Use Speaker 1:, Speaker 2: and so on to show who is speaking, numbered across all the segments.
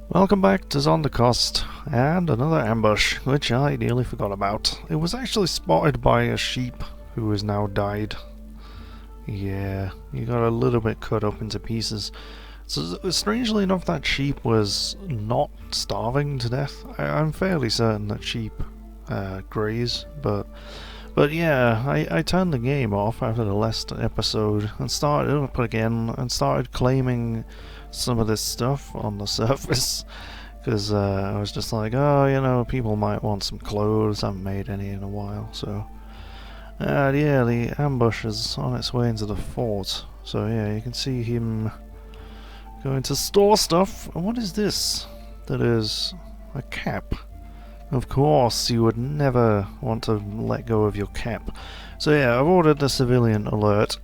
Speaker 1: Welcome back to Zondakost, and another ambush, which I nearly forgot about. It was actually spotted by a sheep who has now died. Yeah, he got a little bit cut up into pieces. So, strangely enough, that sheep was not starving to death. I'm fairly certain that sheep graze, but yeah, I turned the game off after the last episode and started up again and started claiming some of this stuff on the surface because I was just like, oh, people might want some clothes. I haven't made any in a while, so yeah, the ambush is on its way into the fort. So yeah, you can see him going to store stuff. And what is this? That is a cap. Of course, you would never want to let go of your cap. So yeah, I've ordered the civilian alert,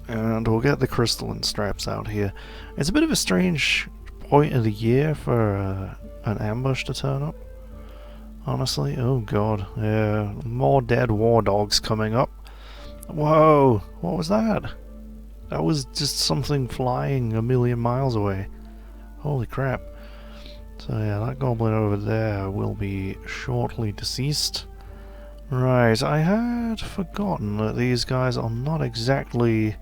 Speaker 1: and we'll get the crystalline straps out here. It's a bit of a strange point of the year for an ambush to turn up, honestly. Oh god, yeah, more dead war dogs coming up. Whoa, what was that? That was just something flying a million miles away. Holy crap. So yeah, that goblin over there will be shortly deceased. Right, I had forgotten that these guys are not exactly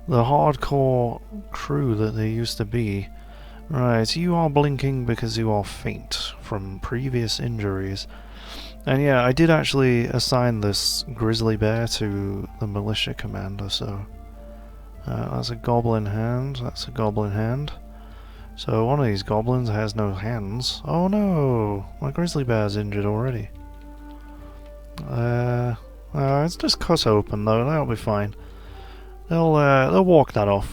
Speaker 1: the hardcore crew that they used to be. Right, you are blinking because you are faint from previous injuries. And yeah, I did actually assign this grizzly bear to the militia commander, so that's a goblin hand, that's a goblin hand. So one of these goblins has no hands. Oh no, my grizzly bear's injured already. It's just cut open though, that'll be fine. They'll walk that off.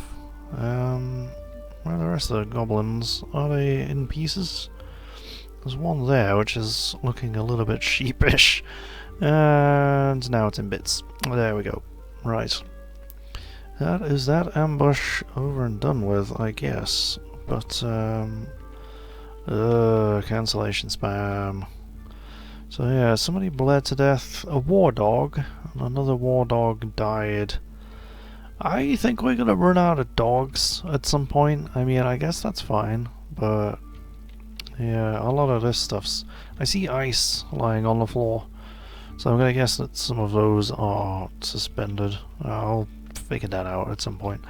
Speaker 1: Where are the rest of the goblins? Are they in pieces? There's one there which is looking a little bit sheepish. And now it's in bits. There we go. Right. That is that ambush over and done with, I guess. But, cancellation spam. So yeah, somebody bled to death. A war dog. And another war dog died. I think we're gonna run out of dogs at some point. I mean, I guess that's fine, but yeah, a lot of this stuff's... I see ice lying on the floor, so I'm gonna guess that some of those are suspended. I'll figure that out at some point.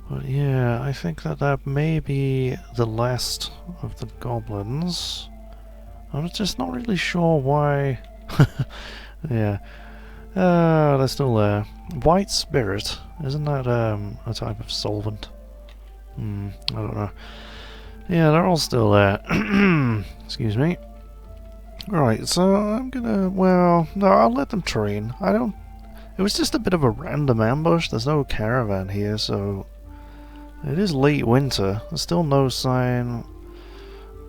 Speaker 1: But yeah, I think that may be the last of the goblins. I'm just not really sure why. Yeah. They're still there. White spirit, isn't that a type of solvent? I don't know. Yeah, they're all still there. Excuse me. Right, so I'm gonna... Well, no, I'll let them train. I don't... It was just a bit of a random ambush. There's no caravan here, so... It is late winter. There's still no sign...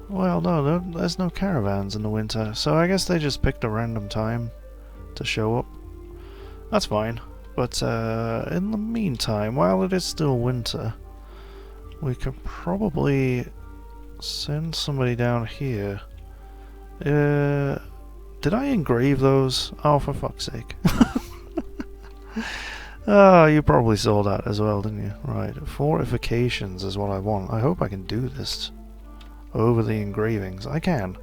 Speaker 1: Well, no, there's no caravans in the winter, so I guess they just picked a random time to show up. That's fine. But in the meantime, while it is still winter, we could probably send somebody down here. Did I engrave those? Oh, for fuck's sake. Oh, you probably saw that as well, didn't you? Right, fortifications is what I want. I hope I can do this over the engravings. I can.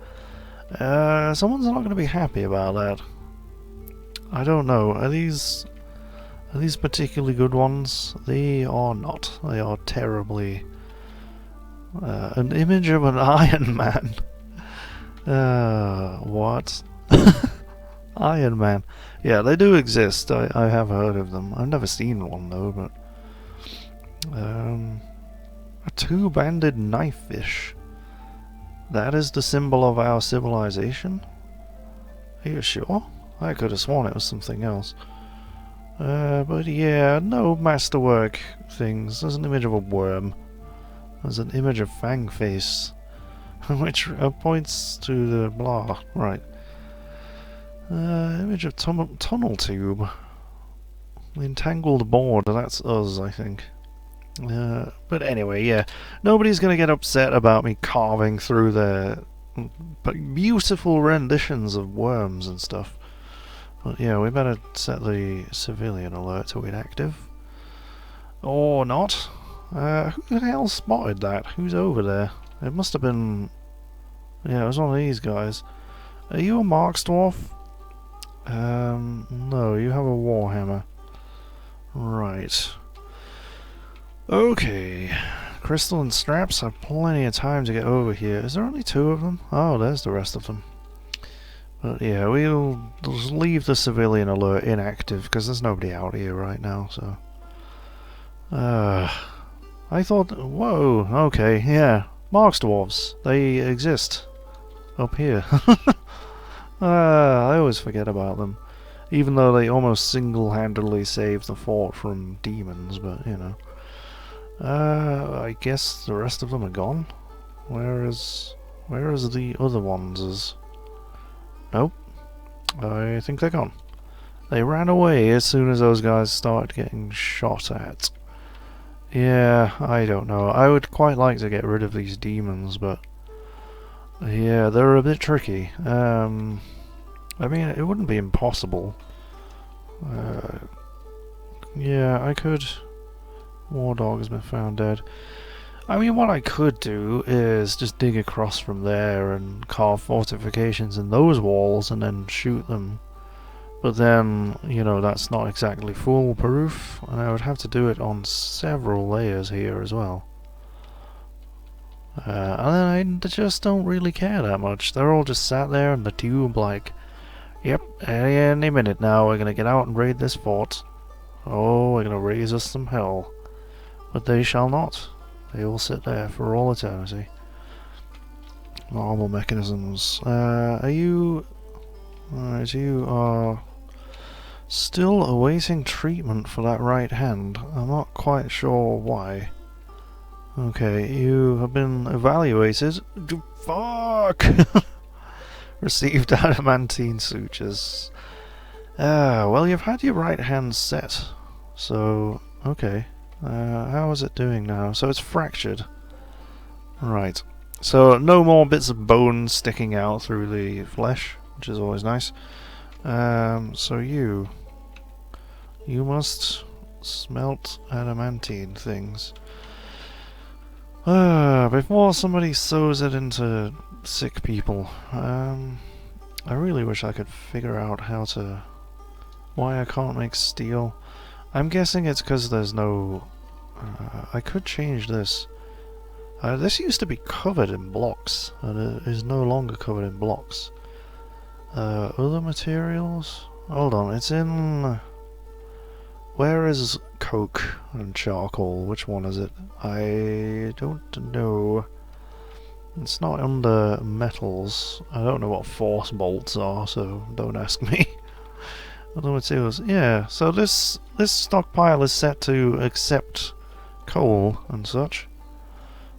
Speaker 1: Someone's not going to be happy about that. I don't know. Are these particularly good ones? They are not. They are terribly... an image of an Iron Man. What? Iron Man. Yeah, they do exist. I have heard of them. I've never seen one though, but... a two-banded knife fish. That is the symbol of our civilization? Are you sure? I could have sworn it was something else. But yeah, no masterwork things. There's an image of a worm. There's an image of Fangface, which points to the blah. Right. Image of tunnel tube. The entangled board. That's us, I think. But anyway, yeah. Nobody's gonna get upset about me carving through their beautiful renditions of worms and stuff. But yeah, we better set the civilian alert to inactive. Or not. Who the hell spotted that? Who's over there? It must have been... Yeah, it was one of these guys. Are you a Marks Dwarf? No, you have a Warhammer. Right. Okay. Crystal and Straps have plenty of time to get over here. Is there only 2 of them? Oh, there's the rest of them. But yeah, we'll just leave the civilian alert inactive because there's nobody out here right now, so... I thought... Whoa, okay, yeah. Marks Dwarves. They exist. Up here. I always forget about them. Even though they almost single-handedly saved the fort from demons, but, you know. I guess the rest of them are gone? Where is the other ones? Nope. I think they're gone. They ran away as soon as those guys started getting shot at. Yeah, I don't know. I would quite like to get rid of these demons, but... Yeah, they're a bit tricky. I mean, it wouldn't be impossible. Yeah, I could... War dog has been found dead. I mean, what I could do is just dig across from there and carve fortifications in those walls and then shoot them. But then, you know, that's not exactly foolproof, and I would have to do it on several layers here as well. And then I just don't really care that much. They're all just sat there in the tube like, yep, any minute now we're gonna get out and raid this fort. Oh, we're gonna raise us some hell. But they shall not. They will sit there for all eternity. Normal mechanisms. Are you... Alright, you are still awaiting treatment for that right hand. I'm not quite sure why. Okay, you have been evaluated. Fuck! Received adamantine sutures. Well, you've had your right hand set. So, okay. How is it doing now? So it's fractured. Right. So no more bits of bone sticking out through the flesh, which is always nice. So you must smelt adamantine things. Before somebody sews it into sick people. I really wish I could figure out how to... why I can't make steel. I'm guessing it's because there's no... I could change this. This used to be covered in blocks, and it is no longer covered in blocks. Other materials? Hold on, it's in... Where is coke and charcoal? Which one is it? I don't know. It's not under metals. I don't know what force bolts are, so don't ask me. Other materials. Yeah, so this stockpile is set to accept coal and such.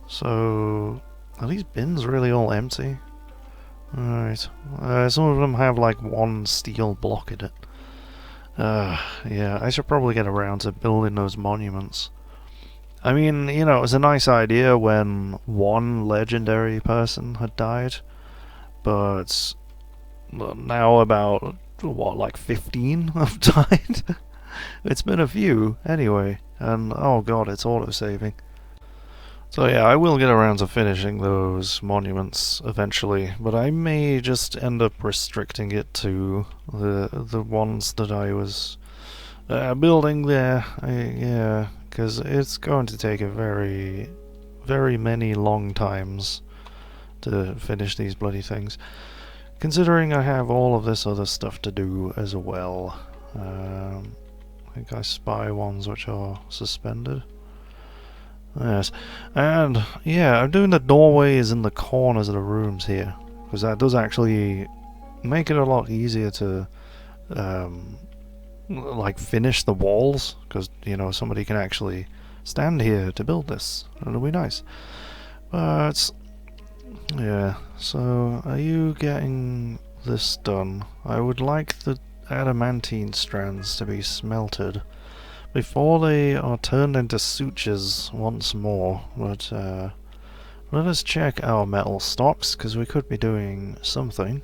Speaker 1: So, are these bins really all empty? Alright. Some of them have like one steel block in it. Yeah, I should probably get around to building those monuments. I mean, you know, it was a nice idea when one legendary person had died, but now about, what, like 15 have died? It's been a few, anyway, and oh god, it's auto-saving. So yeah, I will get around to finishing those monuments eventually, but I may just end up restricting it to the ones that I was building there. Yeah, because it's going to take a very, very many long times to finish these bloody things. Considering I have all of this other stuff to do as well. I think I spy ones which are suspended. Yes, and yeah, I'm doing the doorways in the corners of the rooms here, because that does actually make it a lot easier to like finish the walls, because you know somebody can actually stand here to build this. It'll be nice. But yeah, so are you getting this done? I would like the adamantine strands to be smelted before they are turned into sutures once more, but let us check our metal stocks, because we could be doing something.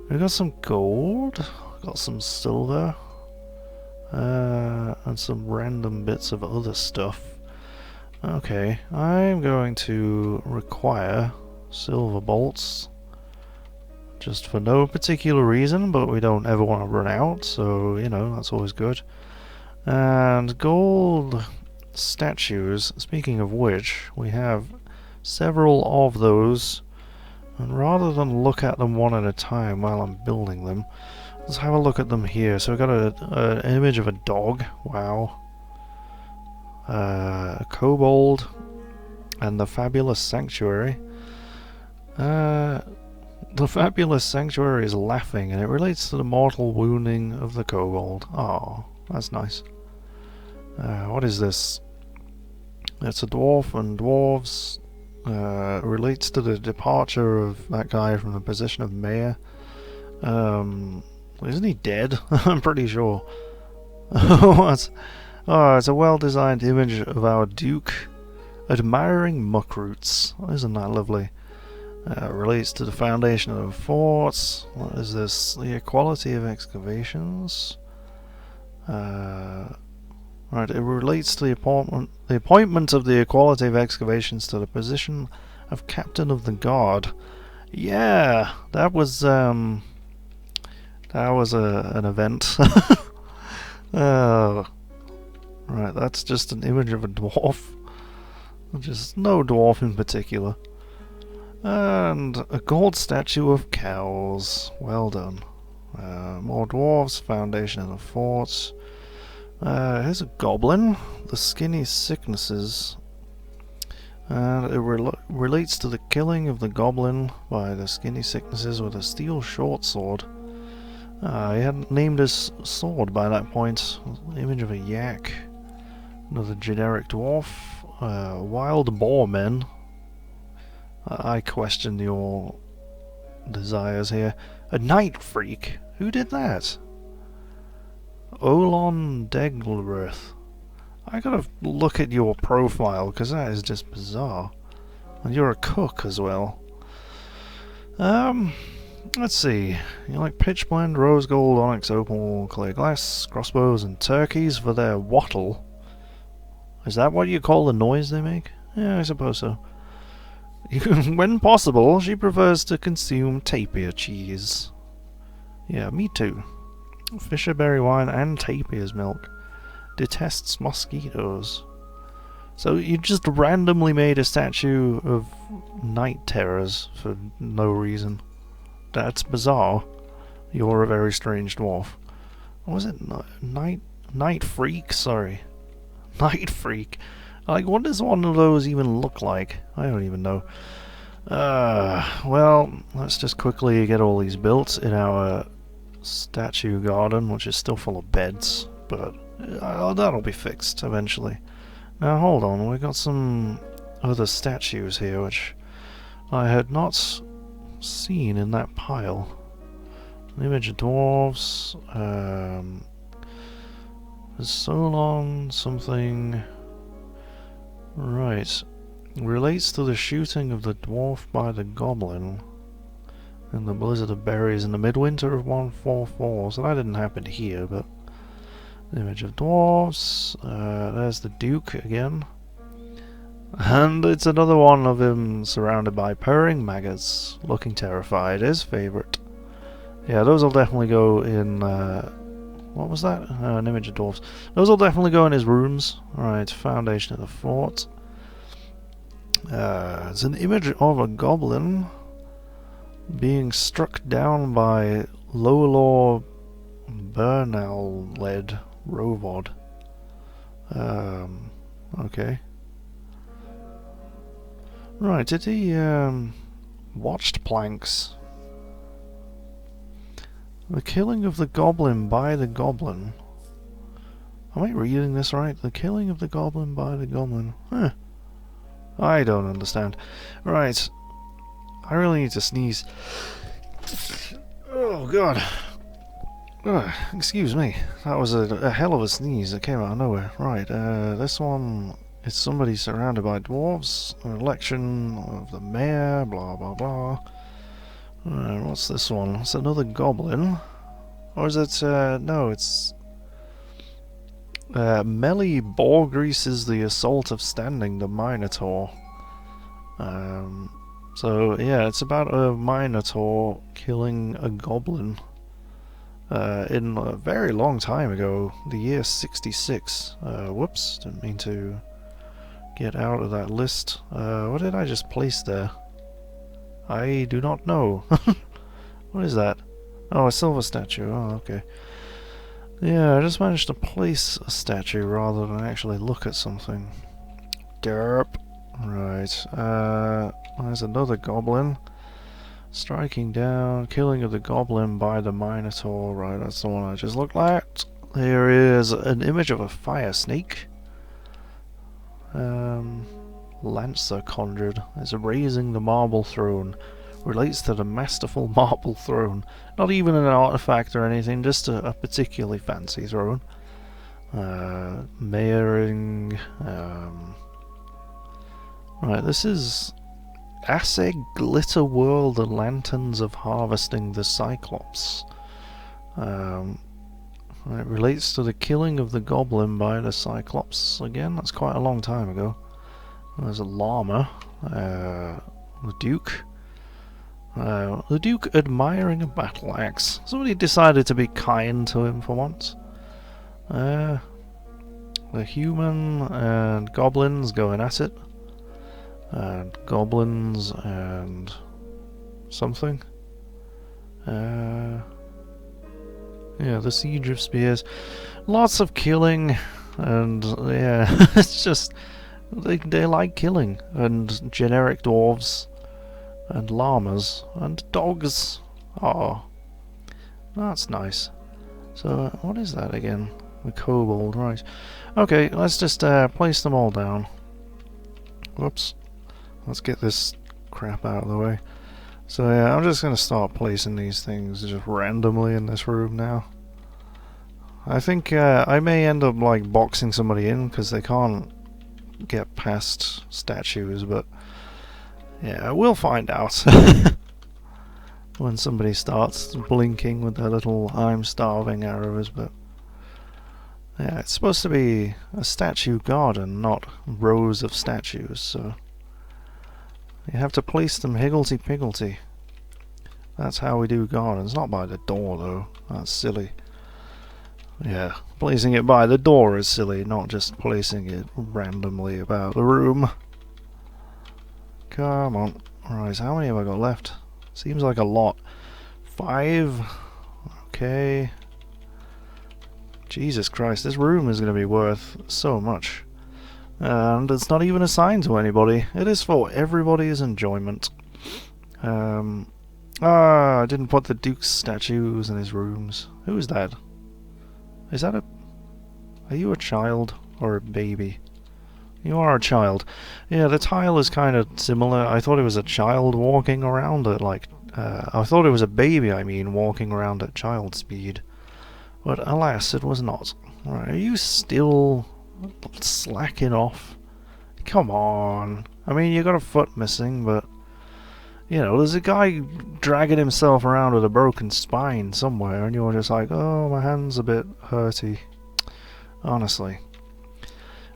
Speaker 1: We've got some gold, got some silver, and some random bits of other stuff. Okay, I'm going to require silver bolts. Just for no particular reason, but we don't ever want to run out, so, you know, that's always good. And gold statues, speaking of which, we have several of those. And rather than look at them one at a time while I'm building them, let's have a look at them here. So we've got an image of a dog, wow. A kobold, and the fabulous sanctuary. The fabulous sanctuary is laughing, and it relates to the mortal wounding of the kobold. Oh, that's nice. What is this? It's a dwarf and dwarves. Relates to the departure of that guy from the position of mayor. Isn't he dead? I'm pretty sure. What? Oh, it's a well-designed image of our Duke admiring muckroots. Isn't that lovely? Relates to the foundation of the forts. What is this? The equality of excavations. Right, it relates to the appointment of the equality of excavations to the position of captain of the guard. Yeah, that was an event. Right, that's just an image of a dwarf. Just no dwarf in particular. And a gold statue of cows. Well done. More dwarves, foundation of the forts. Here's a goblin. The skinny sicknesses. And it relates to the killing of the goblin by the skinny sicknesses with a steel short sword. He hadn't named his sword by that point. Image of a yak. Another generic dwarf. Wild boar men. I question your desires here. A night freak? Who did that? Olon Deglworth. I gotta look at your profile, because that is just bizarre. And you're a cook as well. Let's see. You like pitch blende, rose gold, onyx, opal, clear glass, crossbows, and turkeys for their wattle. Is that what you call the noise they make? Yeah, I suppose so. When possible, she prefers to consume tapir cheese. Yeah, me too. Fisherberry wine and tapir's milk. Detests mosquitoes. So you just randomly made a statue of night terrors for no reason. That's bizarre. You're a very strange dwarf. What was it? Night freak? Sorry. Night freak. Like, what does one of those even look like? I don't even know. Well, let's just quickly get all these built in our statue garden, which is still full of beds, but that'll be fixed eventually. Now, hold on, we've got some other statues here, which I had not seen in that pile. An image of dwarves, Solon something. Right. Relates to the shooting of the dwarf by the goblin in the blizzard of berries in the midwinter of 144. So that didn't happen here, but the image of dwarves. There's the Duke again. And it's another one of him surrounded by purring maggots, looking terrified. His favourite. Yeah, those will definitely go in... what was that? An image of dwarves. Those will definitely go in his rooms. Alright, foundation of the fort. It's an image of a goblin being struck down by Lolor Bernal-led Rovod. Okay. Right, did he, watched planks? The killing of the goblin by the goblin. Am I reading this right? The killing of the goblin by the goblin. Huh. I don't understand. Right. I really need to sneeze. Oh, God. Excuse me. That was a hell of a sneeze that came out of nowhere. Right, this one is somebody surrounded by dwarves. An election of the mayor, blah, blah, blah. What's this one? It's another goblin. Or is it, no, it's... melee boar greases the assault of standing the Minotaur. So yeah, it's about a Minotaur killing a goblin in a very long time ago, the year 66. Whoops, didn't mean to get out of that list. What did I just place there? I do not know. What is that? Oh, a silver statue. Oh, okay. Yeah, I just managed to place a statue rather than actually look at something. Derp. Right. There's another goblin. Striking down, killing of the goblin by the Minotaur. Right, that's the one I just looked at. There is an image of a fire snake. Lancer conjured. It's raising the marble throne. Relates to the masterful marble throne. Not even an artifact or anything, just a particularly fancy throne. Mayoring. Right, this is Asseg Glitter Whirl the Lanterns of Harvesting the Cyclops. It relates to the killing of the goblin by the Cyclops. Again, that's quite a long time ago. There's a llama. The Duke. The Duke admiring a battle axe. Somebody decided to be kind to him for once. The human and goblins going at it. And goblins and something. Yeah, the Siege of Spears. Lots of killing, and yeah, it's just they like killing, and generic dwarves, and llamas, and dogs. Oh, that's nice. So what is that again? The kobold, right? Okay, let's just place them all down. Whoops. Let's get this crap out of the way. So yeah, I'm just going to start placing these things just randomly in this room now. I think I may end up like boxing somebody in because they can't get past statues, but yeah, we'll find out when somebody starts blinking with their little "I'm starving" arrows. But yeah, it's supposed to be a statue garden, not rows of statues, so you have to place them higgledy-piggledy. That's how we do gardens, not by the door though. That's silly. Yeah, placing it by the door is silly, not just placing it randomly about the room. Come on. Right, how many have I got left? Seems like a lot. 5. Okay. Jesus Christ, this room is going to be worth so much. And it's not even assigned to anybody. It is for everybody's enjoyment. I didn't put the Duke's statues in his rooms. Who is that? Is that a... Are you a child or a baby? You are a child. Yeah, the tile is kind of similar. I thought it was a child walking around at like... I thought it was a baby, I mean, walking around at child speed. But alas, it was not. Right, are you still slacking off? Come on. I mean, you got a foot missing, but... You know, there's a guy dragging himself around with a broken spine somewhere, and you're just like, oh, my hand's a bit hurty. Honestly.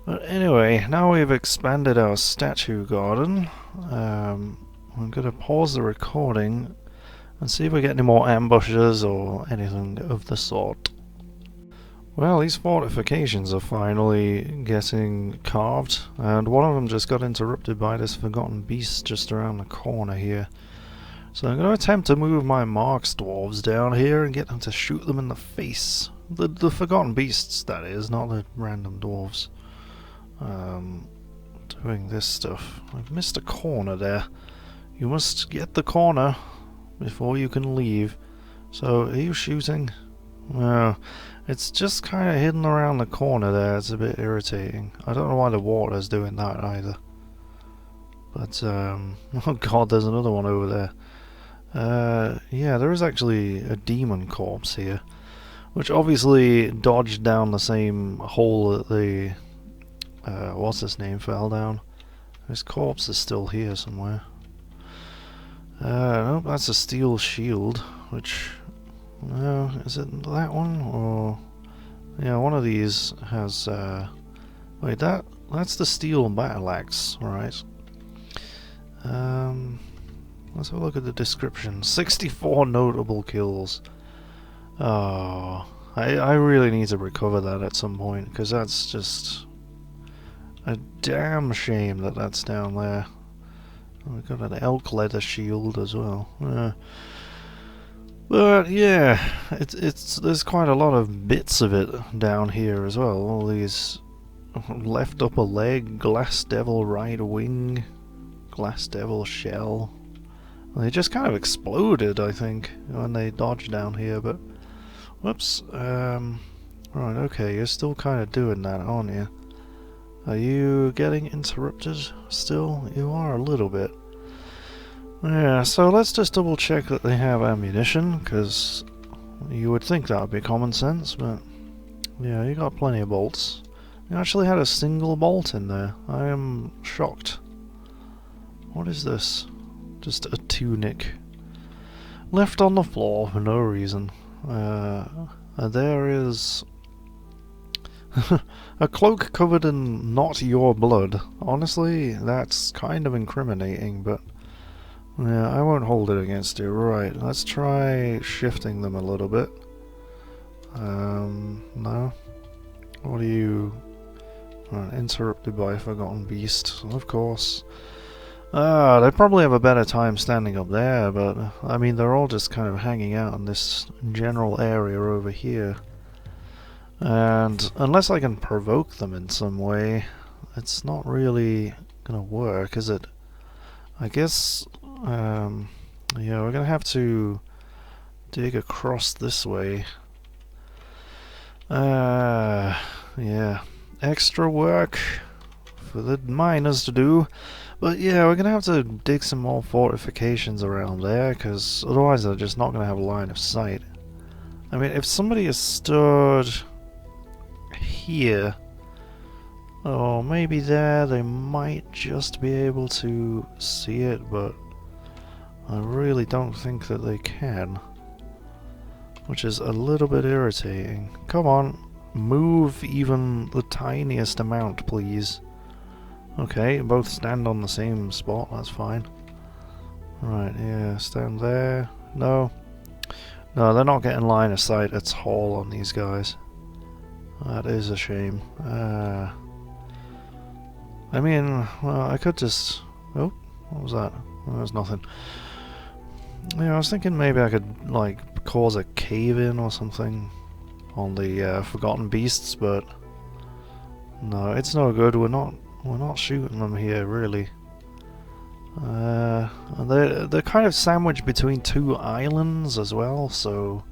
Speaker 1: But anyway, now we've expanded our statue garden. I'm going to pause the recording and see if we get any more ambushes or anything of the sort. Well, these fortifications are finally getting carved, and one of them just got interrupted by this forgotten beast just around the corner here. So I'm going to attempt to move my Marks dwarves down here and get them to shoot them in the face. The forgotten beasts, that is, not the random dwarves. Doing this stuff. I've missed a corner there. You must get the corner before you can leave. So, are you shooting? No. It's just kind of hidden around the corner there. It's a bit irritating. I don't know why the water's doing that either. But, oh god, there's another one over there. Yeah, there is actually a demon corpse here. Which obviously dodged down the same hole that the... what's his name fell down. His corpse is still here somewhere. Nope, that's a steel shield, which... No, is it that one? Or Yeah, one of these has, wait, that's the steel battle axe, right? Let's have a look at the description. 64 notable kills. Oh, I really need to recover that at some point, because that's just a damn shame that that's down there. We've got an elk leather shield as well. But yeah, it's there's quite a lot of bits of it down here as well. All these left upper leg, glass devil right wing, glass devil shell. They just kind of exploded, I think, when they dodged down here. But whoops. Right, okay, you're still kind of doing that, aren't you? Are you getting interrupted still? You are a little bit. Yeah, so let's just double check that they have ammunition, because you would think that would be common sense, but yeah, you got plenty of bolts. You actually had a single bolt in there. I am shocked. What is this? Just a tunic. Left on the floor for no reason. There is a cloak covered in not your blood. Honestly, that's kind of incriminating, but yeah, I won't hold it against you. Right, let's try shifting them a little bit. No? What are you... Right, interrupted by a forgotten beast, of course. They probably have a better time standing up there, but I mean, they're all just kind of hanging out in this general area over here. And unless I can provoke them in some way, it's not really gonna work, is it? I guess, yeah, we're gonna have to dig across this way. Yeah, extra work for the miners to do. But yeah, we're going to have to dig some more fortifications around there, because otherwise they're just not going to have a line of sight. I mean, if somebody is stood here, or maybe there, they might just be able to see it, but I really don't think that they can. Which is a little bit irritating. Come on, move even the tiniest amount, please. Okay, both stand on the same spot, that's fine. Right, yeah, stand there. No. No, they're not getting line of sight at all on these guys. That is a shame. I mean, well, I could just... Oh, what was that? That was nothing. Yeah, I was thinking maybe I could, like, cause a cave-in or something on the Forgotten Beasts, but... No, it's no good, we're not shooting them here, really. And they're kind of sandwiched between two islands as well, so...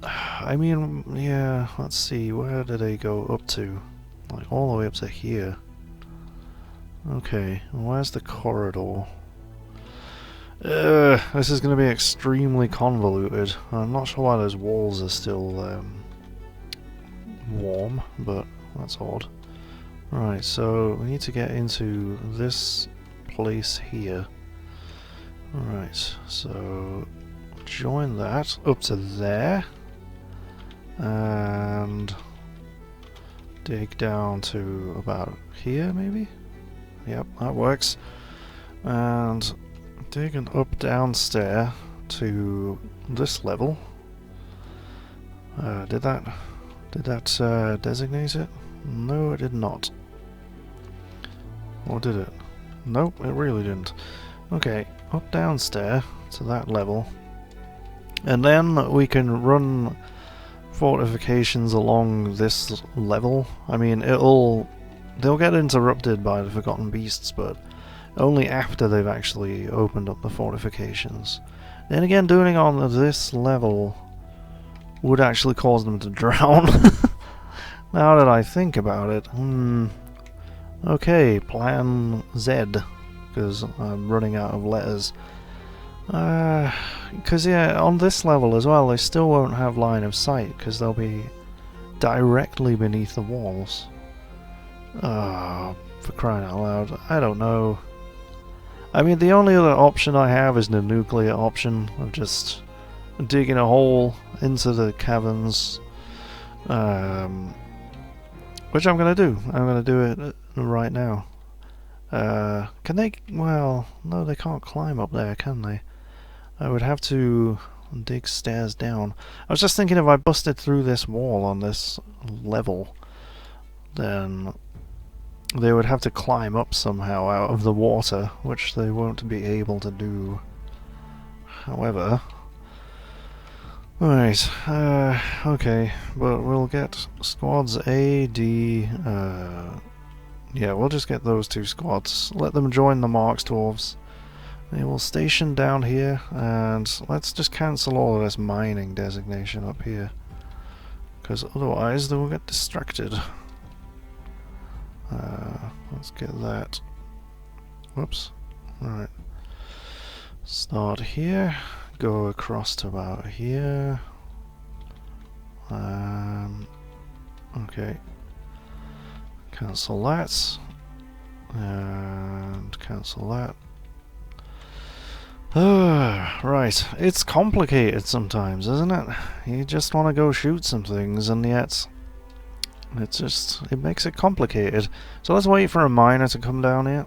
Speaker 1: I mean, yeah, let's see, where do they go up to? Like, all the way up to here. Okay, where's the corridor? This is going to be extremely convoluted. I'm not sure why those walls are still warm, but that's odd. Right, so we need to get into this place here. Right, so join that up to there. And dig down to about here, maybe? Yep, that works. And dig an up-down stair to this level. Did that designate it? No, it did not. Or did it? Nope, it really didn't. Okay, up-down stair to that level. And then we can run fortifications along this level. I mean, they'll get interrupted by the Forgotten Beasts, but only after they've actually opened up the fortifications. Then again, doing it on this level would actually cause them to drown. Now that I think about it, okay, plan Z, because I'm running out of letters. Because yeah, on this level as well, they still won't have line of sight, because they'll be directly beneath the walls. For crying out loud, I don't know. I mean, the only other option I have is the nuclear option of just digging a hole into the caverns, Which I'm gonna do. I'm gonna do it right now. Can they? Well, no, they can't climb up there, can they? I would have to dig stairs down. I was just thinking if I busted through this wall on this level, then they would have to climb up somehow out of the water, which they won't be able to do. However... Right, okay, but we'll get squads A, D, yeah, we'll just get those two squads. Let them join the Marks Dwarves. They will station down here, and let's just cancel all of this mining designation up here, because otherwise they will get distracted. Let's get that. Whoops. Alright. Start here. Go across to about here. Okay. Cancel that. And cancel that. Right. It's complicated sometimes, isn't it? You just want to go shoot some things, and yet it makes it complicated. So let's wait for a miner to come down here.